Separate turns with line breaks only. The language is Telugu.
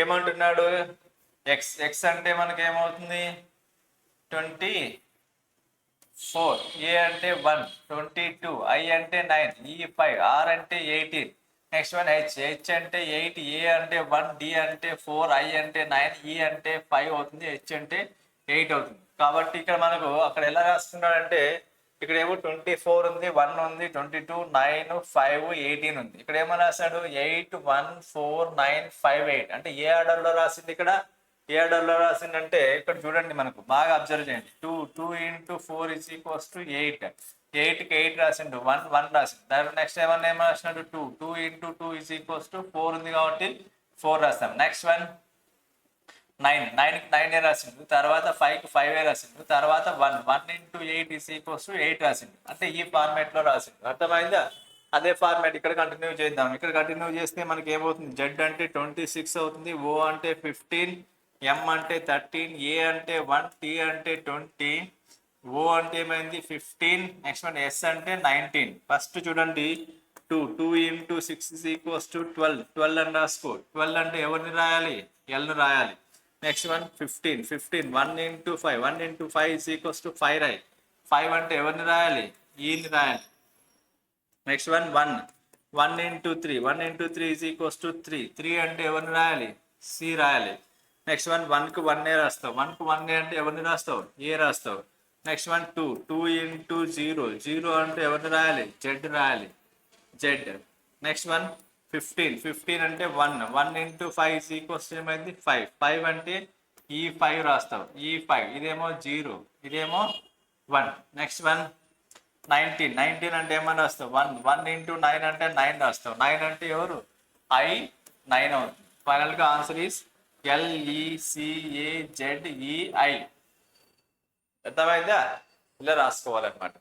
ఏమంటున్నాడు? ఎక్స్ ఎక్స్ అంటే మనకి ఏమవుతుంది? 24, ఏ అంటే 1, 22, ఐ అంటే 9, ఈ 5, ఆర్ అంటే 18. నెక్స్ట్ వన్ హెచ్ హెచ్ అంటే 8, ఏ అంటే 1, డి అంటే 4, ఐ అంటే 9, ఈ అంటే 5 అవుతుంది, హెచ్ అంటే 8 అవుతుంది. కాబట్టి ఇక్కడ మనకు అక్కడ ఎలా రాస్తున్నాడంటే ఇక్కడ ఏమో 24 ఉంది, 1 ఉంది, 22, 9, 5, 18 ఉంది. ఇక్కడ ఏమో రాశాడు 8, 1, 4, 9, 5, 8. అంటే ఏ ఆర్డర్లో రాసింది ఇక్కడ? ఏ ఆర్డర్లో రాసిందంటే ఇక్కడ చూడండి, మనకు బాగా అబ్జర్వ్ చేయండి. 2 into 4 is equals to 8. 8కి 8 రాసిండు, 1 రాసిండు. దాని నెక్స్ట్ ఏమన్నా ఏమో రాసినాడు 2 into 2 is equals to 4 ఉంది కాబట్టి 4 రాస్తాం. నెక్స్ట్ వన్ 9కి 9 రాసిండు, తర్వాత 5కి 5 రాసిండు, తర్వాత 1 into 8 is equals to 8 రాసిండు. అంటే ఈ ఫార్మేట్లో రాసిండు. అర్థమైందా? అదే ఫార్మాట్ ఇక్కడ కంటిన్యూ చేద్దాం. ఇక్కడ కంటిన్యూ చేస్తే మనకి ఏమవుతుంది? జెడ్ అంటే 26 అవుతుంది, ఓ అంటే 15, ఎం అంటే 13, ఏ అంటే 1, టీ అంటే 20, ఓ అంటే ఏమైంది 15, నెక్స్ట్ వన్ ఎస్ అంటే 19. ఫస్ట్ చూడండి 2 into 6 is equals to 12 అని రాసుకో. 12 అంటే ఎవరిని రాయాలి? ఎల్ని రాయాలి. Next one 15, 1 into 5, 1 into 5 is equals to 5 రాయి. 5 అంటే ఎవరిని రాయాలి? ఈని రాయాలి. Next one 1 into 3, 1 into 3 is equals to 3 అంటే ఎవరిని రాయాలి? సి రాయాలి. నెక్స్ట్ వన్ 1కి 1 రాస్తావు, 1కి 1 అంటే ఎవరిని రాస్తావు? ఏ రాస్తావు. నెక్స్ట్ వన్ 2 into 0 అంటే ఎవరిని రాయాలి? జెడ్ రాయాలి, జెడ్. నెక్స్ట్ వన్ 15 అంటే 1 into 5 is equals to ఏమైంది 5 అంటే ఈ 5 రాస్తావు, ఈ 5, ఇదేమో 0, ఇదేమో 1. నెక్స్ట్ వన్ 19 అంటే ఏమని రాస్తావు? 1 into 9 అంటే 9 రాస్తావు. 9 అంటే ఎవరు? ఐ 9 అవుతుంది. ఫైనల్గా ఆన్సర్ ఈస్ LECAZEI. అర్థమైందా? ఇలా రాసుకోవాలన్నమాట.